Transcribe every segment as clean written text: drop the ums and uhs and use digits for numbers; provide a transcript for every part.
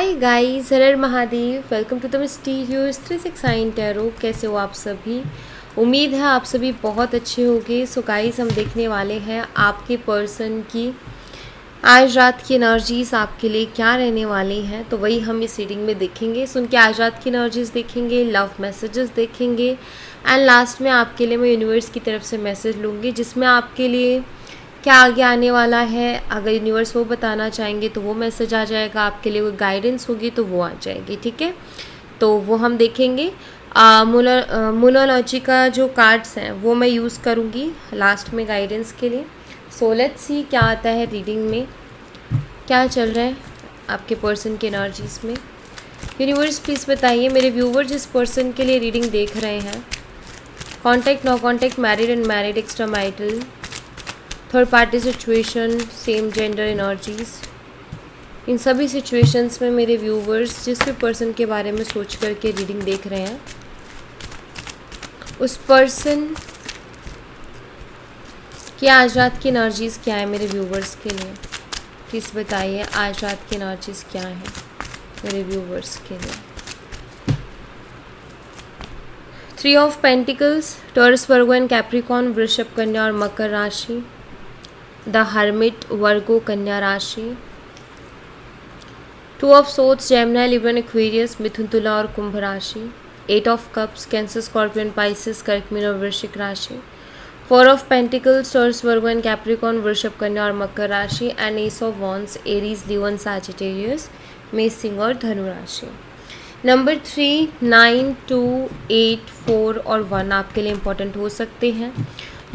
Hi guys, Har Mahadev. Welcome to the mysterious 369 tarot. कैसे हो आप सभी? उम्मीद है आप सभी बहुत अच्छे होंगे। सो गाइस, हम देखने वाले हैं आपके पर्सन की आज रात की एनर्जीज आपके लिए क्या रहने वाली हैं। तो वही हम इस रीडिंग में देखेंगे। सो उनकी आज रात की एनर्जीज देखेंगे, लव मैसेजेस देखेंगे एंड लास्ट में आपके लिए मैं यूनिवर्स की तरफ से मैसेज लूँगी जिसमें आपके लिए क्या आगे आने वाला है। अगर यूनिवर्स वो बताना चाहेंगे तो वो मैसेज आ जाएगा, आपके लिए कोई गाइडेंस होगी तो वो आ जाएगी। ठीक है, तो वो हम देखेंगे। मोनोलॉजी का जो कार्ड्स हैं वो मैं यूज़ करूँगी लास्ट में गाइडेंस के लिए। सो लेट्स सी क्या आता है रीडिंग में, क्या चल रहा है आपके पर्सन की एनर्जीज में। यूनिवर्स प्लीज़ बताइए मेरे व्यूवर जिस पर्सन के लिए रीडिंग देख रहे हैं, contact, no contact, married, unmarried, extra marital, third party situation, same gender energies, इन सभी सिचुएशंस में मेरे व्यूवर्स जिस भी पर्सन के बारे में सोच करके रीडिंग देख रहे हैं उस पर्सन की आज रात की एनर्जीज़ क्या है मेरे व्यूवर्स के लिए। प्लीज़ बताइए आज रात की एनर्जीज़ क्या है मेरे व्यूवर्स के लिए। 3 of pentacles, Taurus, Virgo and Capricorn, वृषभ, कन्या और मकर राशि। द हर्मिट, वर्गो, कन्या राशि। 2 of swords, Gemini, Libra, Aquarius, मिथुन, तुला और कुंभ राशि। 8 of cups, Cancer, Scorpion, Pisces, कर्क, मीन और वृश्चिक राशि। 4 of pentacles, Taurus, Virgo and Capricorn, वृषभ, कन्या और मकर राशि। And ace of wands, Aries, Leo and Sagittarius, मेष, सिंह और धनु राशि। नंबर 3, 9, 2, 8, 4 और 1 आपके लिए इम्पोर्टेंट हो सकते हैं।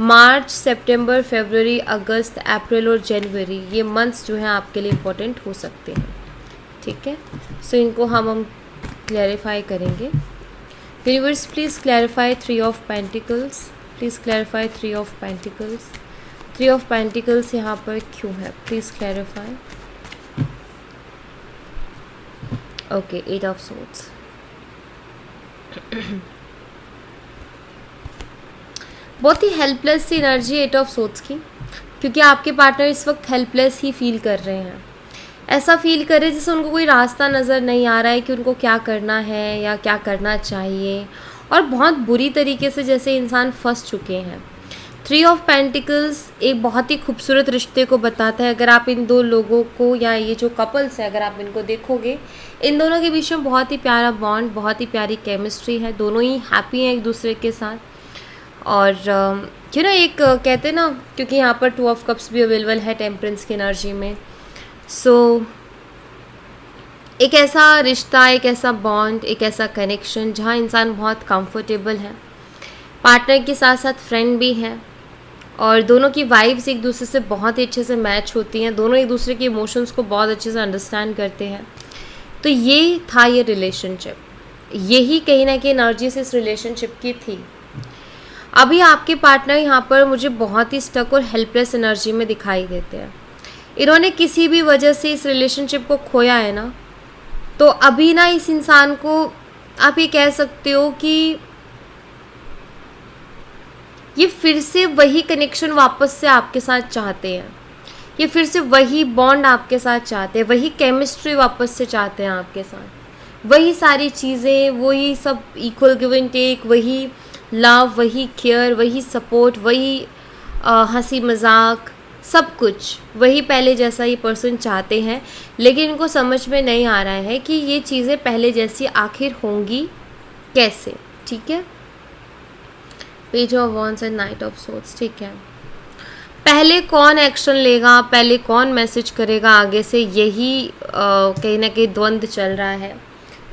मार्च, सितंबर, फरवरी, अगस्त, अप्रैल और जनवरी, ये मंथ्स जो हैं आपके लिए इम्पोर्टेंट हो सकते हैं। ठीक है, सो इनको हम क्लैरिफाई करेंगे। Universe please clarify 3 of pentacles, please clarify 3 of pentacles. 3 of pentacles यहाँ पर क्यों है, please clarify. Okay, 8 of swords. बहुत ही हेल्पलेस सी एनर्जी 8 ऑफ सोर्ड्स की, क्योंकि आपके पार्टनर इस वक्त हेल्पलेस ही फील कर रहे हैं। ऐसा फील कर रहे हैं जैसे उनको कोई रास्ता नज़र नहीं आ रहा है कि उनको क्या करना है या क्या करना चाहिए, और बहुत बुरी तरीके से जैसे इंसान फंस चुके हैं। 3 ऑफ पेंटिकल्स एक बहुत ही खूबसूरत रिश्ते को बताता है। अगर आप इन दो लोगों को या ये जो कपल्स है अगर आप इनको देखोगे, इन दोनों के बीच में बहुत ही प्यारा बॉन्ड, बहुत ही प्यारी केमिस्ट्री है। दोनों ही हैप्पी हैं एक दूसरे के साथ। और एक कहते हैं ना, क्योंकि यहाँ पर 2 ऑफ कप्स भी अवेलेबल है टेम्परेंस की एनर्जी में। सो एक ऐसा रिश्ता, एक ऐसा बॉन्ड, एक ऐसा कनेक्शन जहाँ इंसान बहुत कंफर्टेबल है, पार्टनर के साथ साथ फ्रेंड भी है, और दोनों की वाइब्स एक दूसरे से बहुत ही अच्छे से मैच होती हैं। दोनों एक दूसरे के इमोशंस को बहुत अच्छे से अंडरस्टैंड करते हैं। तो ये था ये रिलेशनशिप, यही कहीं ना कहीं एनर्जी से इस रिलेशनशिप की थी। अभी आपके पार्टनर यहाँ पर मुझे बहुत ही स्टक और हेल्पलेस एनर्जी में दिखाई देते हैं। इन्होंने किसी भी वजह से इस रिलेशनशिप को खोया है ना, तो अभी ना इस इंसान को आप ये कह सकते हो कि ये फिर से वही कनेक्शन वापस से आपके साथ चाहते हैं, ये फिर से वही बॉन्ड आपके साथ चाहते हैं, वही केमिस्ट्री वापस से चाहते हैं आपके साथ, वही सारी चीज़ें, वही सब इक्वल गिव एंड टेक, वही लव, वही केयर, वही सपोर्ट, वही हंसी मजाक, सब कुछ वही पहले जैसा ये पर्सन चाहते हैं। लेकिन इनको समझ में नहीं आ रहा है कि ये चीज़ें पहले जैसी आखिर होंगी कैसे। ठीक है, page of wands and night of swords. ठीक है, पहले कौन एक्शन लेगा, पहले कौन मैसेज करेगा आगे से, यही कहीं ना कहीं द्वंद्व चल रहा है।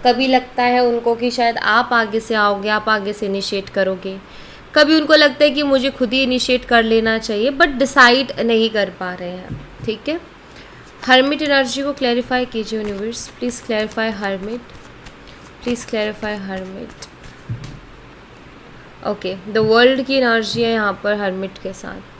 कभी लगता है उनको कि शायद आप आगे से आओगे, आप आगे से इनिशिएट करोगे। कभी उनको लगता है कि मुझे खुद ही इनिशिएट कर लेना चाहिए, बट डिसाइड नहीं कर पा रहे हैं। ठीक है, हर्मिट एनर्जी को क्लैरिफाई कीजिए universe, please clarify hermit, please clarify hermit. Okay, the world की एनर्जी है यहाँ पर हर्मिट के साथ।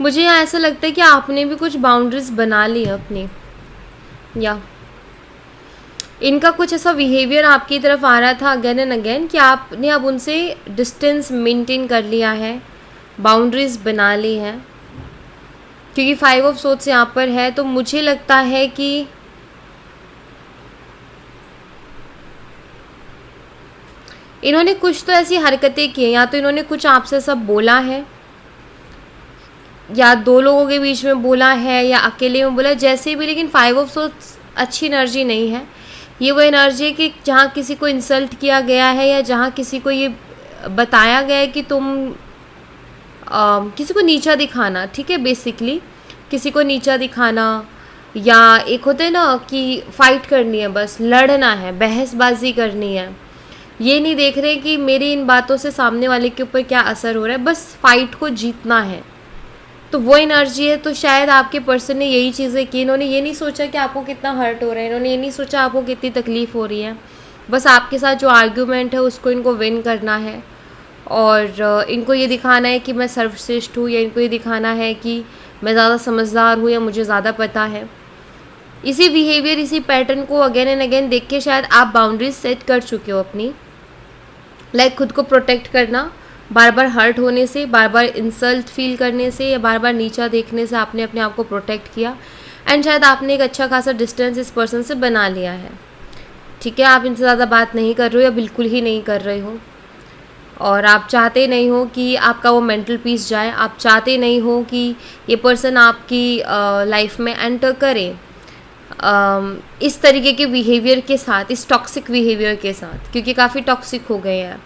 मुझे यहाँ ऐसा लगता है कि आपने भी कुछ बाउंड्रीज बना ली अपनी, या इनका कुछ ऐसा बिहेवियर आपकी तरफ आ रहा था अगेन एंड अगेन कि आपने अब उनसे डिस्टेंस मेंटेन कर लिया है, बाउंड्रीज बना ली है, क्योंकि 5 ऑफ सोर्ड्स यहाँ पर है। तो मुझे लगता है कि इन्होंने कुछ तो ऐसी हरकतें की हैं, या तो इन्होंने कुछ आपसे सब बोला है, या 2 लोगों के बीच में बोला है, या अकेले में बोला, जैसे भी। लेकिन 5 ऑफ सोर्ड्स अच्छी एनर्जी नहीं है। ये वो एनर्जी है कि जहाँ किसी को इंसल्ट किया गया है, या जहाँ किसी को ये बताया गया है कि तुम किसी को नीचा दिखाना, ठीक है, बेसिकली किसी को नीचा दिखाना, या एक होता है ना कि फ़ाइट करनी है, बस लड़ना है, बहसबाजी करनी है। ये नहीं देख रहे कि मेरी इन बातों से सामने वाले के ऊपर क्या असर हो रहा है, बस फाइट को जीतना है। तो वो एनर्जी है। तो शायद आपके पर्सन ने यही चीज़ें की। इन्होंने ये नहीं सोचा कि आपको कितना हर्ट हो रहा है, इन्होंने ये नहीं सोचा आपको कितनी तकलीफ़ हो रही है। बस आपके साथ जो आर्ग्यूमेंट है उसको इनको विन करना है, और इनको ये दिखाना है कि मैं सर्वश्रेष्ठ हूँ, या इनको ये दिखाना है कि मैं ज़्यादा समझदार हूँ, या मुझे ज़्यादा पता है। इसी बिहेवियर, इसी पैटर्न को अगेन एंड अगेन देख के शायद आप बाउंड्रीज सेट कर चुके हो अपनी, लाइक खुद को प्रोटेक्ट करना, बार बार हर्ट होने से, बार बार इंसल्ट फील करने से, या बार बार नीचा देखने से आपने अपने आप को प्रोटेक्ट किया। एंड शायद आपने एक अच्छा खासा डिस्टेंस इस पर्सन से बना लिया है, ठीक है। आप इनसे ज़्यादा बात नहीं कर रहे हो, या बिल्कुल ही नहीं कर रहे हो, और आप चाहते नहीं हो कि आपका वो मेंटल पीस जाए। आप चाहते नहीं हो कि ये पर्सन आपकी लाइफ में एंटर करे इस तरीके के बिहेवियर के साथ, इस टॉक्सिक बिहेवियर के साथ, क्योंकि काफ़ी टॉक्सिक हो गए हैं।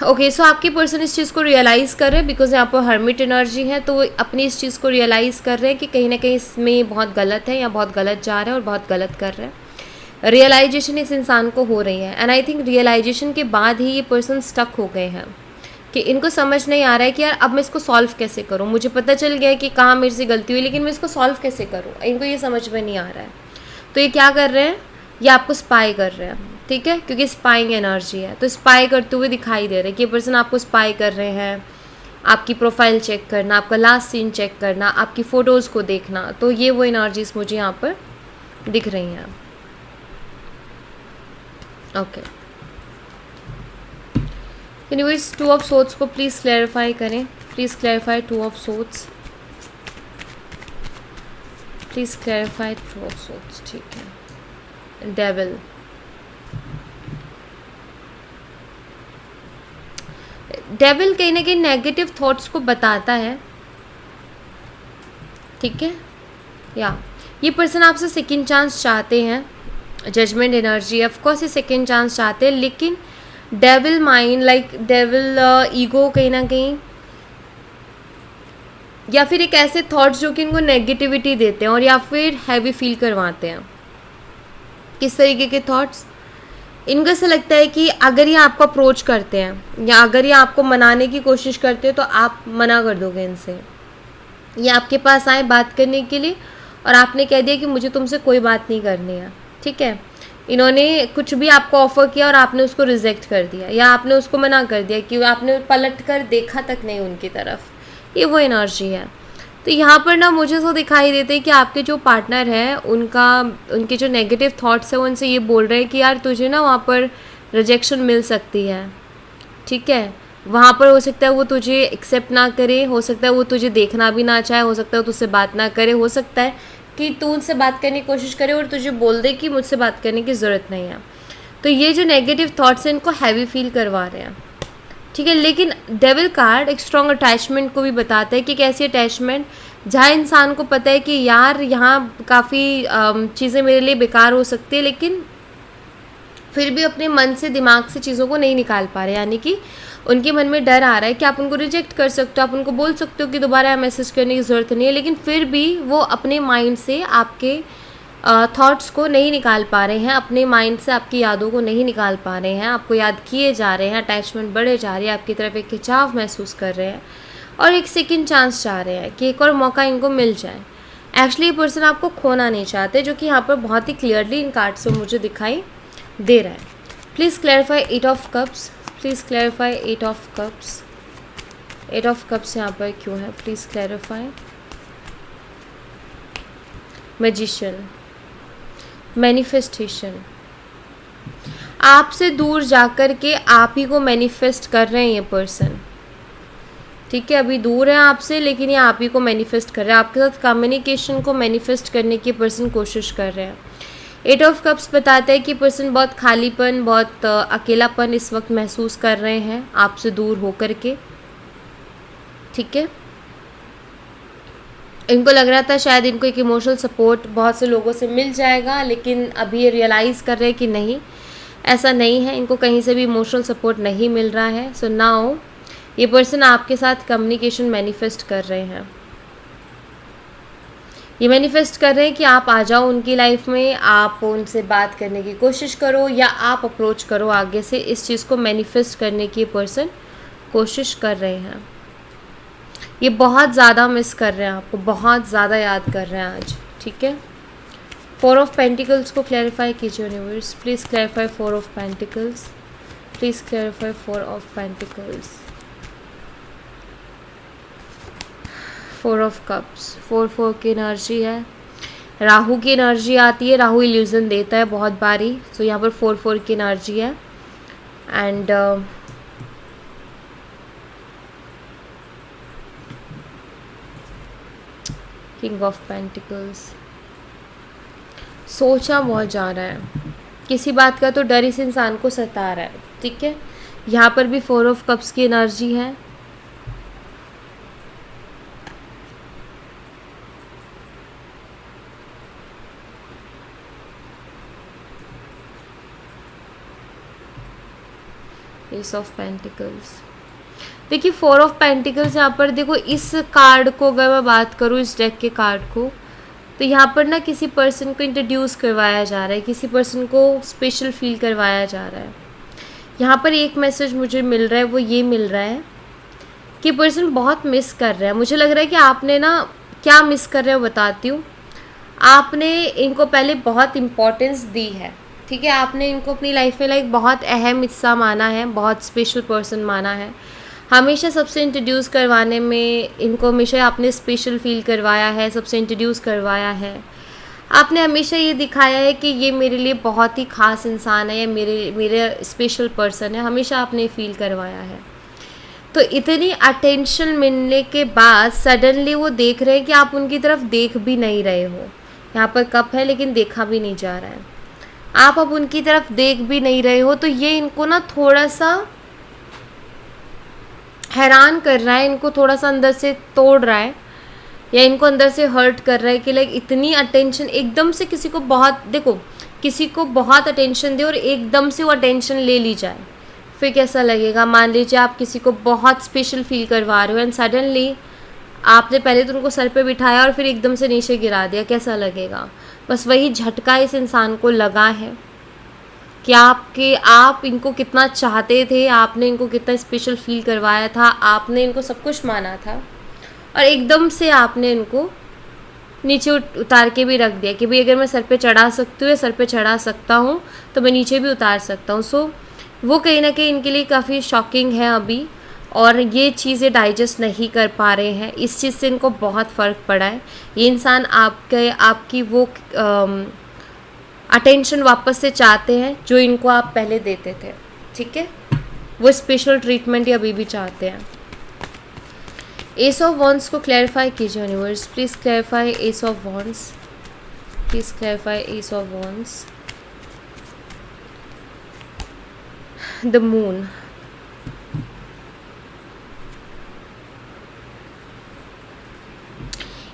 ओके, सो आपके पर्सन इस चीज़ को रियलाइज़ कर रहे हैं, बिकॉज यहाँ पर हर्मिट एनर्जी है, तो वो अपनी इस चीज़ को रियलाइज़ कर रहे हैं कि कहीं ना कहीं इसमें बहुत गलत है, या बहुत गलत जा रहा है, और बहुत गलत कर रहे हैं। रियलाइजेशन इस इंसान को हो रही है, एंड आई थिंक रियलाइजेशन के बाद ही ये पर्सन स्टक हो गए हैं, कि इनको समझ नहीं आ रहा है कि यार अब मैं इसको सॉल्व कैसे करूँ। मुझे पता चल गया है कि कहाँ मेरे से गलती हुई, लेकिन मैं इसको सॉल्व कैसे करूँ, इनको ये समझ में नहीं आ रहा है। तो ये क्या कर रहे हैं, ये आपको स्पाई कर रहे हैं, ठीक है, क्योंकि स्पाइंग एनर्जी है। तो स्पाई करते हुए दिखाई दे रहे हैं कि ये पर्सन आपको स्पाई कर रहे हैं, आपकी प्रोफाइल चेक करना, आपका लास्ट सीन चेक करना, आपकी फ़ोटोज़ को देखना। तो ये वो एनर्जीज मुझे यहाँ पर दिख रही हैं। ओके, यूनिवर्स 2 ऑफ सोर्ड्स को प्लीज़ क्लैरिफाई करें, please clarify 2 of swords, please clarify 2 of swords, ठीक है। डेविल, डेविल कहीं ना कहीं नेगेटिव थॉट्स को बताता है, ठीक है। या ये पर्सन आपसे सेकंड चांस चाहते हैं, जजमेंट एनर्जी, ऑफ कोर्स ये सेकंड चांस चाहते हैं, लेकिन devil mind, like devil ego कहीं ना कहीं, या फिर एक ऐसे थॉट्स जो कि इनको नेगेटिविटी देते हैं, और या फिर हैवी फील करवाते हैं। किस तरीके के थॉट्स, इनको ऐसा लगता है कि अगर ये आपको अप्रोच करते हैं, या अगर ये आपको मनाने की कोशिश करते हैं, तो आप मना कर दोगे इनसे। ये आपके पास आए बात करने के लिए, और आपने कह दिया कि मुझे तुमसे कोई बात नहीं करनी है, ठीक है। इन्होंने कुछ भी आपको ऑफ़र किया और आपने उसको रिजेक्ट कर दिया, या आपने उसको मना कर दिया, कि आपने पलट कर देखा तक नहीं उनकी तरफ। ये वो एनर्जी है। तो यहाँ पर ना मुझे तो दिखाई देते हैं कि आपके जो पार्टनर हैं उनके जो नेगेटिव थॉट्स हैं, वो उनसे ये बोल रहे हैं कि यार तुझे ना वहाँ पर रिजेक्शन मिल सकती है, ठीक है। वहाँ पर हो सकता है वो तुझे एक्सेप्ट ना करे, हो सकता है वो तुझे देखना भी ना चाहे, हो सकता है वो तुझसे बात ना करे, हो सकता है कि तू उनसे बात करने की कोशिश करे और तुझे बोल दे कि मुझसे बात करने की ज़रूरत नहीं है। तो ये जो नेगेटिव थॉट्स हैं इनको हैवी फील करवा रहे हैं, ठीक है। लेकिन डेविल कार्ड एक स्ट्रॉन्ग अटैचमेंट को भी बताता है कि कैसी अटैचमेंट, जहाँ इंसान को पता है कि यार यहाँ काफ़ी चीज़ें मेरे लिए बेकार हो सकती है, लेकिन फिर भी अपने मन से, दिमाग से चीज़ों को नहीं निकाल पा रहे, यानी कि उनके मन में डर आ रहा है कि आप उनको रिजेक्ट कर सकते हो, आप उनको बोल सकते हो कि दोबारा मैसेज करने की ज़रूरत नहीं है, लेकिन फिर भी वो अपने माइंड से आपके थॉट्स को नहीं निकाल पा रहे हैं, अपने माइंड से आपकी यादों को नहीं निकाल पा रहे हैं, आपको याद किए जा रहे हैं, अटैचमेंट बढ़े जा रही है, आपकी तरफ एक खिंचाव महसूस कर रहे हैं, और एक सेकंड चांस चाह रहे हैं कि एक और मौका इनको मिल जाए। एक्चुअली ये पर्सन आपको खोना नहीं चाहते, जो कि यहाँ पर बहुत ही क्लियरली इन कार्ड से मुझे दिखाई दे रहा है। Please clarify 8 of cups, please clarify 8 of cups, 8 of cups यहाँ पर क्यों है, प्लीज़ क्लैरिफाई। मैजिशियन, मैनिफेस्टेशन, आपसे दूर जाकर के आप ही को मैनिफेस्ट कर रहे हैं ये पर्सन, ठीक है। अभी दूर है आपसे लेकिन ये आप ही को मैनिफेस्ट कर रहे हैं, आपके साथ कम्युनिकेशन को मैनिफेस्ट करने की पर्सन कोशिश कर रहे हैं। 8 ऑफ कप्स बताता है कि पर्सन बहुत खालीपन, बहुत अकेलापन इस वक्त महसूस कर रहे हैं आपसे दूर होकर के, ठीक है। इनको लग रहा था शायद इनको एक इमोशनल सपोर्ट बहुत से लोगों से मिल जाएगा, लेकिन अभी ये रियलाइज़ कर रहे हैं कि नहीं, ऐसा नहीं है, इनको कहीं से भी इमोशनल सपोर्ट नहीं मिल रहा है। सो नाउ ये पर्सन आपके साथ कम्युनिकेशन मैनिफेस्ट कर रहे हैं, ये मैनिफेस्ट कर रहे हैं कि आप आ जाओ उनकी लाइफ में, आप उनसे बात करने की कोशिश करो या आप अप्रोच करो आगे से। इस चीज़ को मैनिफेस्ट करने की पर्सन कोशिश कर रहे हैं। ये बहुत ज़्यादा मिस कर रहे हैं आपको, बहुत ज़्यादा याद कर रहे हैं आज, ठीक है। 4 ऑफ पेंटिकल्स को क्लैरिफाई कीजिए universe, please clarify 4 of pentacles, please clarify 4 of pentacles. 4 of cups, 4 की एनर्जी है, राहु की एनर्जी आती है, राहु इल्यूजन देता है बहुत बारी। सो यहाँ पर 4 की एनर्जी है एंड किंग ऑफ पेंटिकल्स। सोचा बहुत जा रहा है, किसी बात का तो डर इस इंसान को सता रहा है, ठीक है। यहाँ पर भी 4 ऑफ कप्स की एनर्जी है, एस ऑफ पेंटिकल्स। देखिए 4 ऑफ पेंटिकल्स यहाँ पर देखो, इस कार्ड को अगर मैं बात करूँ, इस डेक के कार्ड को, तो यहाँ पर ना किसी पर्सन को इंट्रोड्यूस करवाया जा रहा है, किसी पर्सन को स्पेशल फील करवाया जा रहा है। यहाँ पर एक मैसेज मुझे मिल रहा है, वो ये मिल रहा है कि पर्सन बहुत मिस कर रहा है। मुझे लग रहा है कि आपने ना क्या मिस कर रहे हो बताती हूँ। आपने इनको पहले बहुत इम्पोर्टेंस दी है, ठीक है। आपने इनको अपनी लाइफ में लाइक बहुत अहम हिस्सा माना है, बहुत स्पेशल पर्सन माना है। हमेशा सबसे इंट्रोड्यूस करवाने में इनको हमेशा आपने स्पेशल फील करवाया है, सबसे इंट्रोड्यूस करवाया है। आपने हमेशा ये दिखाया है कि ये मेरे लिए बहुत ही ख़ास इंसान है या मेरे स्पेशल पर्सन है, हमेशा आपने फील करवाया है। तो इतनी अटेंशन मिलने के बाद सडनली वो देख रहे हैं कि आप उनकी तरफ देख भी नहीं रहे हो। यहाँ पर कप है लेकिन देखा भी नहीं जा रहा है, आप अब उनकी तरफ देख भी नहीं रहे हो। तो ये इनको ना थोड़ा सा हैरान कर रहा है, इनको थोड़ा सा अंदर से तोड़ रहा है या इनको अंदर से हर्ट कर रहा है कि लाइक इतनी अटेंशन एकदम से किसी को बहुत, देखो किसी को बहुत अटेंशन दे और एकदम से वो अटेंशन ले ली जाए, फिर कैसा लगेगा। मान लीजिए आप किसी को बहुत स्पेशल फील करवा रहे हो एंड सडनली आपने पहले तो उनको सर पे बिठाया और फिर एकदम से नीचे गिरा दिया, कैसा लगेगा। बस वही झटका इस इंसान को लगा है कि आप इनको कितना चाहते थे, आपने इनको कितना स्पेशल फील करवाया था, आपने इनको सब कुछ माना था और एकदम से आपने इनको नीचे उतार के भी रख दिया कि भाई अगर मैं सर पे चढ़ा सकती हूँ या सर पे चढ़ा सकता हूँ तो मैं नीचे भी उतार सकता हूँ। सो वो कहीं ना कहीं इनके लिए काफ़ी शॉकिंग है अभी, और ये चीज़ें डाइजेस्ट नहीं कर पा रहे हैं। इस चीज़ से इनको बहुत फ़र्क पड़ा है। ये इंसान आपकी वो अटेंशन वापस से चाहते हैं जो इनको आप पहले देते थे, ठीक है। वो स्पेशल ट्रीटमेंट ये अभी भी चाहते हैं। एस ऑफ वॉन्ड्स को क्लैरिफाई कीजिए universe, please clarify S of wands, please clarify S of wands. The moon,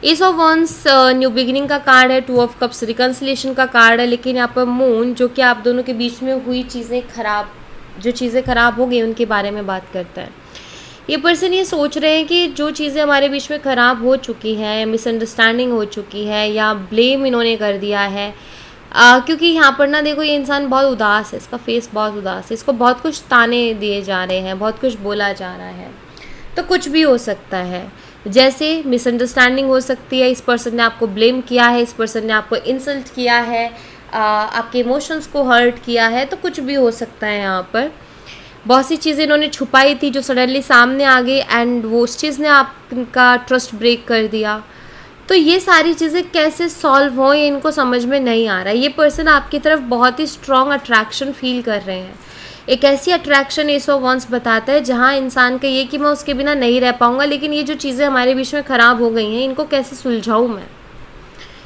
S of wands new beginning का कार्ड है, 2 ऑफ कप्स रिकन्सिलेशन का कार्ड है, लेकिन यहाँ पर मून जो कि आप दोनों के बीच में हुई चीज़ें खराब, जो चीज़ें खराब हो गई उनके बारे में बात करता है। ये पर्सन ये सोच रहे हैं कि जो चीज़ें हमारे बीच में ख़राब हो चुकी हैं, मिसअंडरस्टैंडिंग हो चुकी है या ब्लेम इन्होंने कर दिया है, क्योंकि यहाँ पर ना देखो ये इंसान बहुत उदास है, इसका फेस बहुत उदास है, इसको बहुत कुछ ताने दिए जा रहे हैं, बहुत कुछ बोला जा रहा है। तो कुछ भी हो सकता है, जैसे मिसअंडरस्टैंडिंग हो सकती है, इस पर्सन ने आपको ब्लेम किया है, इस पर्सन ने आपको इंसल्ट किया है, आपके इमोशंस को हर्ट किया है, तो कुछ भी हो सकता है। यहाँ पर बहुत सी चीज़ें इन्होंने छुपाई थी जो सडनली सामने आ गई एंड वो उस चीज़ ने आपका ट्रस्ट ब्रेक कर दिया। तो ये सारी चीज़ें कैसे सॉल्व हों ये इनको समझ में नहीं आ रहा है। ये पर्सन आपकी तरफ बहुत ही स्ट्रॉन्ग अट्रैक्शन फील कर रहे हैं। एक ऐसी अट्रैक्शन एस ऑफ वंस बताता है जहाँ इंसान का ये कि मैं उसके बिना नहीं रह पाऊँगा, लेकिन ये जो चीज़ें हमारे बीच में ख़राब हो गई हैं इनको कैसे सुलझाऊँ मैं,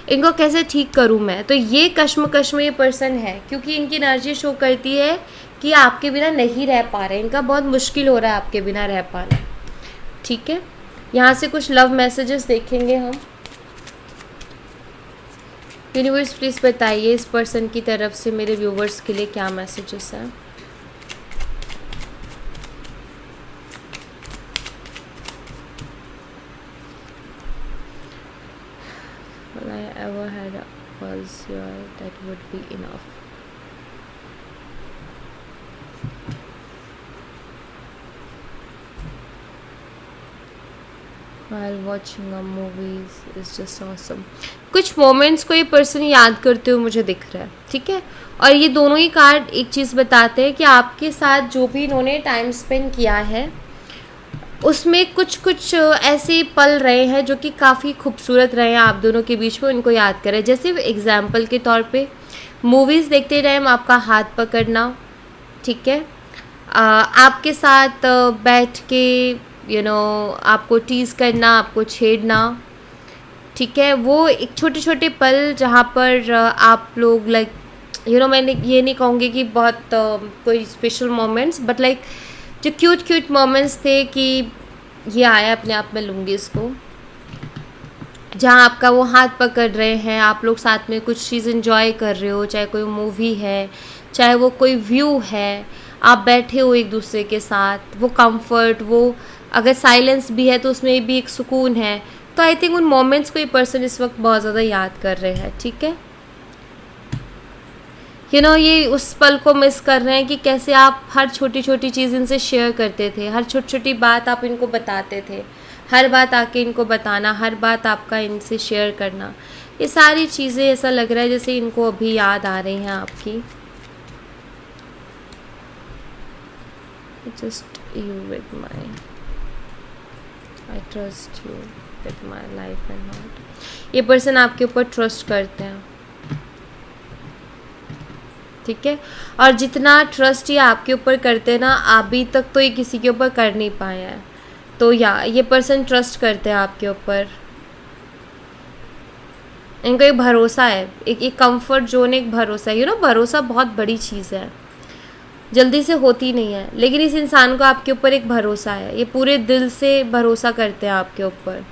इनको कैसे ठीक करूँ मैं। तो ये कश्मकश में ये पर्सन है, क्योंकि इनकी एनर्जी शो करती है कि आपके बिना नहीं रह पा रहे, इनका बहुत मुश्किल हो रहा है आपके बिना रह पाना। ठीक है, यहाँ से कुछ लव मैसेजेस देखेंगे हम। यूनिवर्स प्लीज़ बताइए इस पर्सन की तरफ से मेरे व्यूवर्स के लिए क्या मैसेजेस हैं। All I ever had was your, that would be enough. While watching a movies is just awesome. कुछ मोमेंट्स को ये पर्सन याद करते हुए मुझे दिख रहा है। ठीक है, और ये दोनों ही कार्ड एक चीज़ बताते हैं कि आपके साथ जो भी इन्होंने टाइम स्पेंड किया है उसमें कुछ कुछ ऐसे पल रहे हैं जो कि काफ़ी खूबसूरत रहे हैं आप दोनों के बीच में, उनको याद करें। जैसे एग्जाम्पल के तौर पे मूवीज़ देखते टाइम आपका हाथ पकड़ना, ठीक है, आपके साथ बैठ के आपको टीज़ करना, आपको छेड़ना, ठीक है, वो एक छोटे छोटे पल जहाँ पर आप लोग लाइक मैंने ये नहीं कहूँगी कि बहुत कोई स्पेशल मोमेंट्स, बट लाइक जो क्यूट क्यूट मोमेंट्स थे कि ये आया अपने आप में लूँगी इसको, जहाँ आपका वो हाथ पकड़ रहे हैं, आप लोग साथ में कुछ चीज़ एंजॉय कर रहे हो, चाहे कोई मूवी है, चाहे वो कोई व्यू है, आप बैठे हो एक दूसरे के साथ, वो कंफर्ट, वो अगर साइलेंस भी है तो उसमें भी एक सुकून है। तो आई थिंक उन मोमेंट्स को ये पर्सन इस वक्त बहुत ज़्यादा याद कर रहे हैं। ठीक है, ये उस पल को मिस कर रहे हैं कि कैसे आप हर छोटी छोटी चीज़ इनसे शेयर करते थे, हर छोटी छोटी बात आप इनको बताते थे, हर बात आके इनको बताना, हर बात आपका इनसे शेयर करना, ये सारी चीज़ें ऐसा लग रहा है जैसे इनको अभी याद आ रही हैं आपकी। Just you with my, I trust you with my life and heart. ये पर्सन आपके ऊपर ट्रस्ट करते हैं। ठीक है, और जितना ट्रस्ट ये आपके ऊपर करते हैं ना, अभी तक तो ये किसी के ऊपर कर नहीं पाए हैं। तो ये पर्सन ट्रस्ट करते हैं आपके ऊपर, इनको एक भरोसा है, एक कंफर्ट जोन, एक भरोसा है। भरोसा बहुत बड़ी चीज़ है, जल्दी से होती नहीं है, लेकिन इस इंसान को आपके ऊपर एक भरोसा है, ये पूरे दिल से भरोसा करते हैं आपके ऊपर।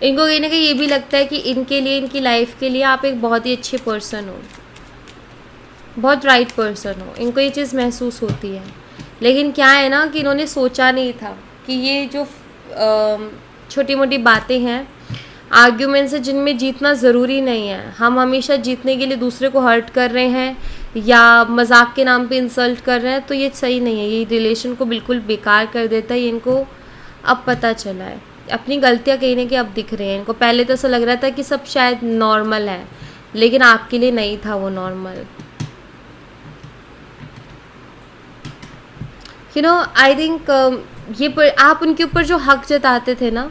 इनको कहीं ना कहीं ये भी लगता है कि इनके लिए, इनकी लाइफ के लिए आप एक बहुत ही अच्छे पर्सन हो, बहुत राइट पर्सन हो, इनको ये चीज़ महसूस होती है। लेकिन क्या है ना कि इन्होंने सोचा नहीं था कि ये जो छोटी मोटी बातें हैं, आर्ग्यूमेंट्स है, जिनमें जीतना ज़रूरी नहीं है, हम हमेशा जीतने के लिए दूसरे को हर्ट कर रहे हैं या मजाक के नाम पे इंसल्ट कर रहे हैं, तो ये सही नहीं है, ये रिलेशन को बिल्कुल बेकार कर देता है। इनको अब पता चला है, अपनी गलतियाँ कहीं ना कहीं अब दिख रही हैं इनको। पहले तो ऐसा लग रहा था कि सब शायद नॉर्मल है, लेकिन आपके लिए नहीं था वो नॉर्मल। आई थिंक आप उनके ऊपर जो हक जताते थे ना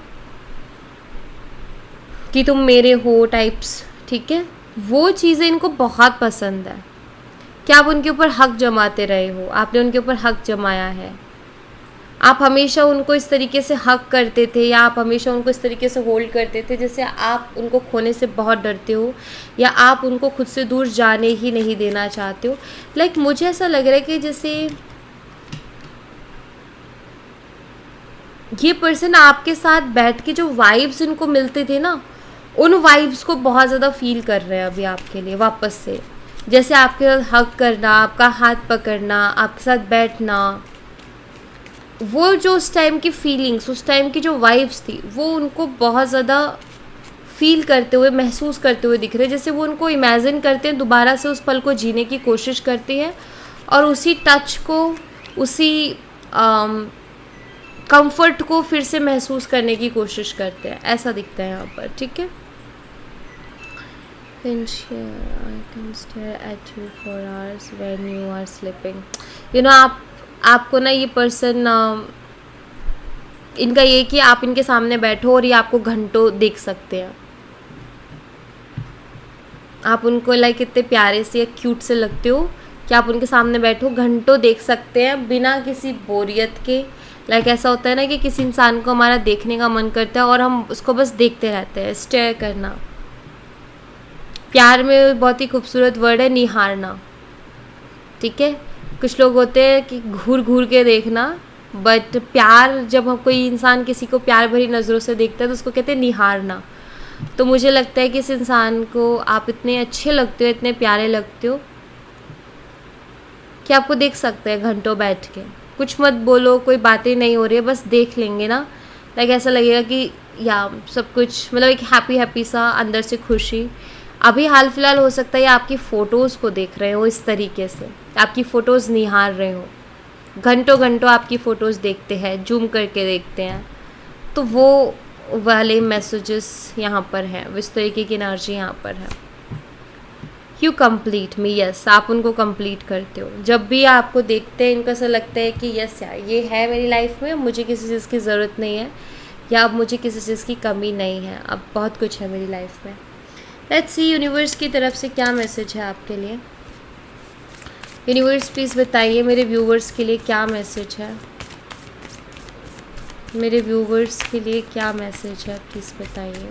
कि तुम मेरे हो टाइप्स, ठीक है, वो चीज़ें इनको बहुत पसंद है कि आप उनके ऊपर हक जमाते रहे हो, आपने उनके ऊपर हक जमाया है, आप हमेशा उनको इस तरीके से हक करते थे या आप हमेशा उनको इस तरीके से होल्ड करते थे जैसे आप उनको खोने से बहुत डरते हो या आप उनको खुद से दूर जाने ही नहीं देना चाहते हो। लाइक मुझे ऐसा लग रहा है कि जैसे ये पर्सन आपके साथ बैठ के जो वाइब्स इनको मिलते थे ना, उन वाइब्स को बहुत ज़्यादा फील कर रहे हैं अभी आपके लिए वापस से। जैसे आपके साथ हक करना, आपका हाथ पकड़ना, आपके साथ बैठना, वो जो उस टाइम की फीलिंग्स, उस टाइम की जो वाइब्स थी, वो उनको बहुत ज़्यादा फील करते हुए, महसूस करते हुए दिख रहे हैं। जैसे वो उनको इमेजिन करते हैं, दोबारा से उस पल को जीने की कोशिश करते हैं और उसी टच को, उसी कंफर्ट को फिर से महसूस करने की कोशिश करते हैं, ऐसा दिखता है यहाँ पर। ठीक है, I can stare at you for hours when you are sleeping. आपको ना ये पर्सन इनका ये कि आप इनके सामने बैठो और ये आपको घंटों देख सकते हैं। आप उनको लाइक इतने प्यारे से या क्यूट से लगते हो कि आप उनके सामने बैठो घंटों देख सकते हैं बिना किसी बोरियत के। लाइक ऐसा होता है ना कि किसी इंसान को हमारा देखने का मन करता है और हम उसको बस देखते रहते हैं, स्टेयर करना। प्यार में बहुत ही खूबसूरत वर्ड है निहारना, ठीक है। कुछ लोग होते हैं कि घूर घूर के देखना, बट प्यार जब हम कोई इंसान किसी को प्यार भरी नज़रों से देखता है तो उसको कहते हैं निहारना। तो मुझे लगता है कि इस इंसान को आप इतने अच्छे लगते हो, इतने प्यारे लगते हो कि आपको देख सकते हैं घंटों बैठ के। कुछ मत बोलो, कोई बातें नहीं हो रही है, बस देख लेंगे ना, लाइक ऐसा लगेगा कि या सब कुछ मतलब एक हैप्पी हैप्पी सा अंदर से खुशी। अभी हाल फिलहाल हो सकता है आपकी फ़ोटोज़ को देख रहे हो इस तरीके से, आपकी फ़ोटोज़ निहार रहे हो, घंटों घंटों आपकी फ़ोटोज़ देखते हैं, जूम करके देखते हैं। तो वो वाले मैसेजेस यहाँ पर हैं, इस तरीके की एनर्जी यहाँ पर है। यू कंप्लीट मी, यस, आप उनको कंप्लीट करते हो। जब भी आपको देखते हैं इनको ऐसा लगता है कि यस यार ये है मेरी लाइफ में, मुझे किसी चीज़ की ज़रूरत नहीं है या अब मुझे किसी चीज़ की कमी नहीं है, अब बहुत कुछ है मेरी लाइफ में। लेट्स सी यूनिवर्स की तरफ से क्या मैसेज है आपके लिए। यूनिवर्स प्लीज़ बताइए मेरे व्यूवर्स के लिए क्या मैसेज है, मेरे व्यूवर्स के लिए क्या मैसेज है, प्लीज़ बताइए।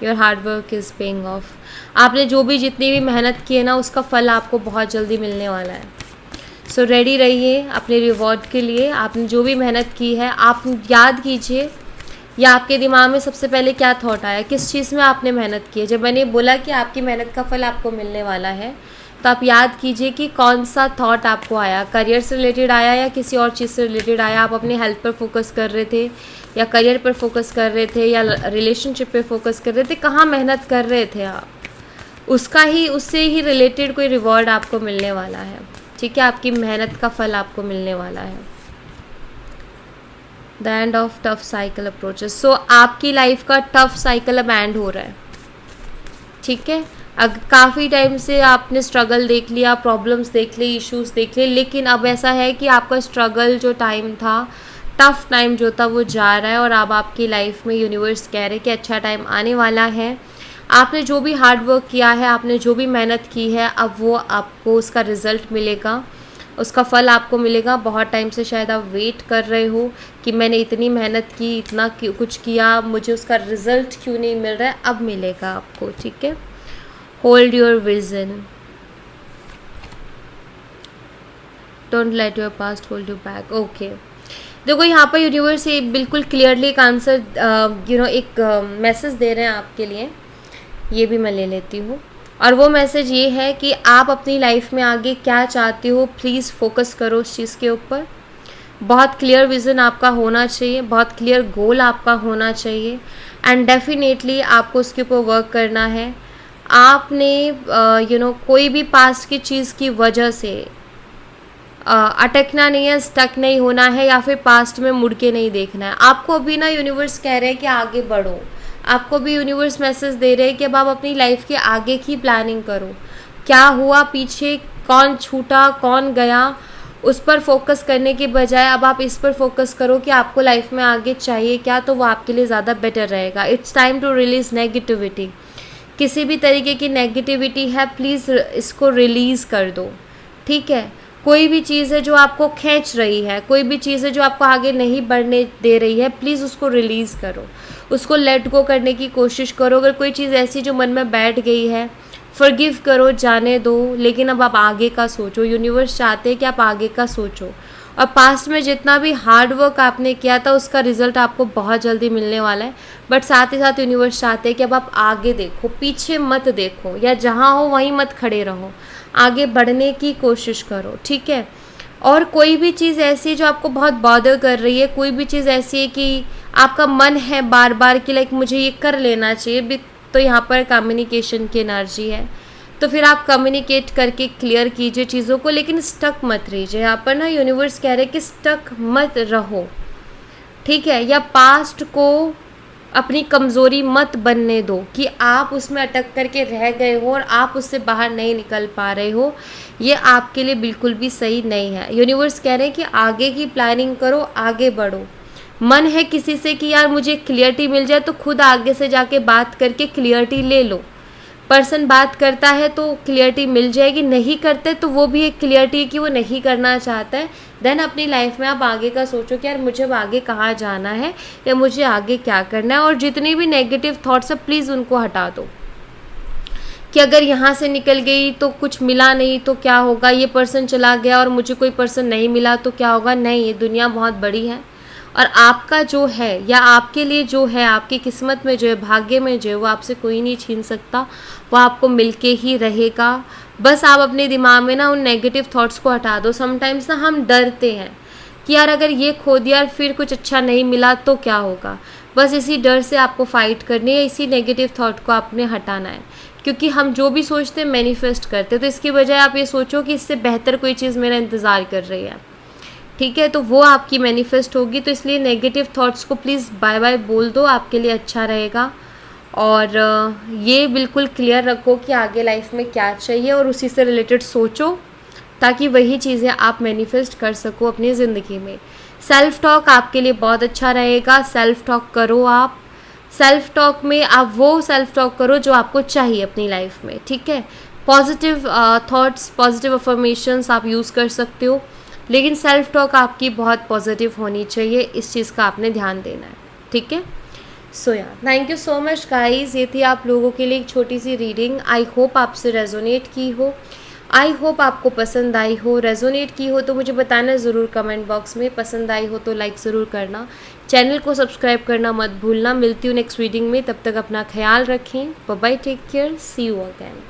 Your hard work is paying off. आपने जो भी जितनी भी मेहनत की है ना उसका फल आपको बहुत जल्दी मिलने वाला है। सो रेडी रहिए अपने रिवॉर्ड के लिए। आपने जो भी मेहनत की है आप याद कीजिए, या आपके दिमाग में सबसे पहले क्या थॉट आया, किस चीज़ में आपने मेहनत की है। जब मैंने बोला कि आपकी मेहनत का फल आपको मिलने वाला है तो आप याद कीजिए कि कौन सा थॉट आपको आया, करियर से रिलेटेड आया या किसी और चीज़ से रिलेटेड आया। आप अपनी हेल्थ पर फोकस कर रहे थे या करियर पर फोकस कर रहे थे या रिलेशनशिप पे फोकस कर रहे थे, कहाँ मेहनत कर रहे थे आप, उससे ही रिलेटेड कोई रिवॉर्ड आपको मिलने वाला है, ठीक है। आपकी मेहनत का फल आपको मिलने वाला है। The end of tough cycle approaches. So आपकी लाइफ का टफ साइकिल अब एंड हो रहा है, ठीक है। काफ़ी टाइम से आपने स्ट्रगल देख लिया, प्रॉब्लम्स देख ली, इश्यूज देख लिए, लेकिन अब ऐसा है कि आपका स्ट्रगल जो टाइम था, टफ टाइम जो था वो जा रहा है और अब आपकी लाइफ में यूनिवर्स कह रहे हैं कि अच्छा टाइम आने वाला है। आपने जो भी हार्ड वर्क किया है, आपने जो भी मेहनत की है, अब वो आपको उसका रिज़ल्ट मिलेगा, उसका फल आपको मिलेगा। बहुत टाइम से शायद आप वेट कर रहे हो कि मैंने इतनी मेहनत की, इतना कुछ किया, मुझे उसका रिज़ल्ट क्यों नहीं मिल रहा है, अब मिलेगा आपको, ठीक है। Hold your vision, don't let your past hold you back. Okay, देखो यहाँ पर यूनिवर्स ये बिल्कुल क्लियरली एक आंसर एक मैसेज दे रहे हैं आपके लिए, ये भी मैं ले लेती हूँ। और वो मैसेज ये है कि आप अपनी लाइफ में आगे क्या चाहते हो, प्लीज़ फोकस करो उस चीज़ के ऊपर। बहुत क्लियर विज़न आपका होना चाहिए, बहुत क्लियर गोल आपका होना चाहिए, एंड डेफिनेटली आपको उसके ऊपर वर्क करना है। आपने कोई भी पास्ट की चीज़ की वजह से अटकना नहीं है, स्टक नहीं होना है, या फिर पास्ट में मुड़ के नहीं देखना है। आपको अभी ना यूनिवर्स कह रहे हैं कि आगे बढ़ो। आपको भी यूनिवर्स मैसेज दे रहे हैं कि अब आप अपनी लाइफ के आगे की प्लानिंग करो। क्या हुआ पीछे, कौन छूटा, कौन गया, उस पर फोकस करने के बजाय अब आप इस पर फोकस करो कि आपको लाइफ में आगे चाहिए क्या, तो वो आपके लिए ज़्यादा बेटर रहेगा। It's time to release negativity. किसी भी तरीके की नेगेटिविटी है, प्लीज़ इसको रिलीज़ कर दो, ठीक है। कोई भी चीज़ है जो आपको खींच रही है, कोई भी चीज़ है जो आपको आगे नहीं बढ़ने दे रही है, प्लीज़ उसको रिलीज़ करो, उसको लेट गो करने की कोशिश करो। अगर कोई चीज़ ऐसी जो मन में बैठ गई है, फॉरगिव करो, जाने दो, लेकिन अब आप आगे का सोचो। यूनिवर्स चाहते हैं कि आप आगे का सोचो, और पास्ट में जितना भी हार्ड वर्क आपने किया था उसका रिज़ल्ट आपको बहुत जल्दी मिलने वाला है। बट साथ ही साथ यूनिवर्स चाहते हैं कि अब आप आगे देखो, पीछे मत देखो, या जहाँ हो वहीं मत खड़े रहो, आगे बढ़ने की कोशिश करो, ठीक है। और कोई भी चीज़ ऐसी है जो आपको बहुत बॉदर कर रही है, कोई भी चीज़ ऐसी है कि आपका मन है बार बार कि लाइक मुझे ये कर लेना चाहिए, तो यहाँ पर कम्युनिकेशन की एनर्जी है, तो फिर आप कम्युनिकेट करके क्लियर कीजिए चीज़ों को, लेकिन स्टक मत रहिए। यहाँ पर ना यूनिवर्स कह रहे हैं कि स्टक मत रहो, ठीक है। या पास्ट को अपनी कमज़ोरी मत बनने दो कि आप उसमें अटक करके रह गए हो और आप उससे बाहर नहीं निकल पा रहे हो। ये आपके लिए बिल्कुल भी सही नहीं है। यूनिवर्स कह रहे हैं कि आगे की प्लानिंग करो, आगे बढ़ो। मन है किसी से कि यार मुझे क्लियरिटी मिल जाए, तो खुद आगे से जाके बात करके क्लियरिटी ले लो। पर्सन बात करता है तो क्लियरिटी मिल जाएगी, नहीं करते तो वो भी एक क्लियरिटी है कि वो नहीं करना चाहता है। देन अपनी लाइफ में आप आगे का सोचो कि यार मुझे अब आगे कहाँ जाना है या मुझे आगे क्या करना है। और जितनी भी नेगेटिव थॉट्स है प्लीज़ उनको हटा दो कि अगर यहाँ से निकल गई तो कुछ मिला नहीं तो क्या होगा, ये पर्सन चला गया और मुझे कोई पर्सन नहीं मिला तो क्या होगा। नहीं, ये दुनिया बहुत बड़ी है और आपका जो है या आपके लिए जो है, आपकी किस्मत में जो है, भाग्य में जो है, वो आपसे कोई नहीं छीन सकता, वो आपको मिलके ही रहेगा। बस आप अपने दिमाग में ना उन नेगेटिव थॉट्स को हटा दो। समटाइम्स ना हम डरते हैं कि यार अगर ये खो दिया फिर कुछ अच्छा नहीं मिला तो क्या होगा। बस इसी डर से आपको फाइट करनी है, इसी नेगेटिव थॉट को आपने हटाना है, क्योंकि हम जो भी सोचते हैं मैनिफेस्ट करते हैं। तो इसकी बजाय आप ये सोचो कि इससे बेहतर कोई चीज़ मेरा इंतज़ार कर रही है, ठीक है, तो वो आपकी मैनिफेस्ट होगी। तो इसलिए नेगेटिव थॉट्स को प्लीज़ बाय बाय बोल दो, आपके लिए अच्छा रहेगा। और ये बिल्कुल क्लियर रखो कि आगे लाइफ में क्या चाहिए और उसी से रिलेटेड सोचो, ताकि वही चीज़ें आप मैनिफेस्ट कर सको अपनी ज़िंदगी में। सेल्फ टॉक आपके लिए बहुत अच्छा रहेगा। सेल्फ टॉक करो आप। सेल्फ टॉक में आप वो सेल्फ टॉक करो जो आपको चाहिए अपनी लाइफ में, ठीक है। पॉजिटिव थॉट्स, पॉजिटिव अफर्मेशंस आप यूज़ कर सकते हो, लेकिन सेल्फ टॉक आपकी बहुत पॉजिटिव होनी चाहिए। इस चीज़ का आपने ध्यान देना है, ठीक है। सो यार thank you so much guys, ये थी आप लोगों के लिए एक छोटी सी रीडिंग। आई होप आपसे रेजोनेट की हो, आई होप आपको पसंद आई हो। रेजोनेट की हो तो मुझे बताना ज़रूर कमेंट बॉक्स में। पसंद आई हो तो लाइक ज़रूर करना, चैनल को सब्सक्राइब करना मत भूलना। मिलती हूँ नेक्स्ट रीडिंग में, तब तक अपना ख्याल रखें। Bye bye, take care, see you again.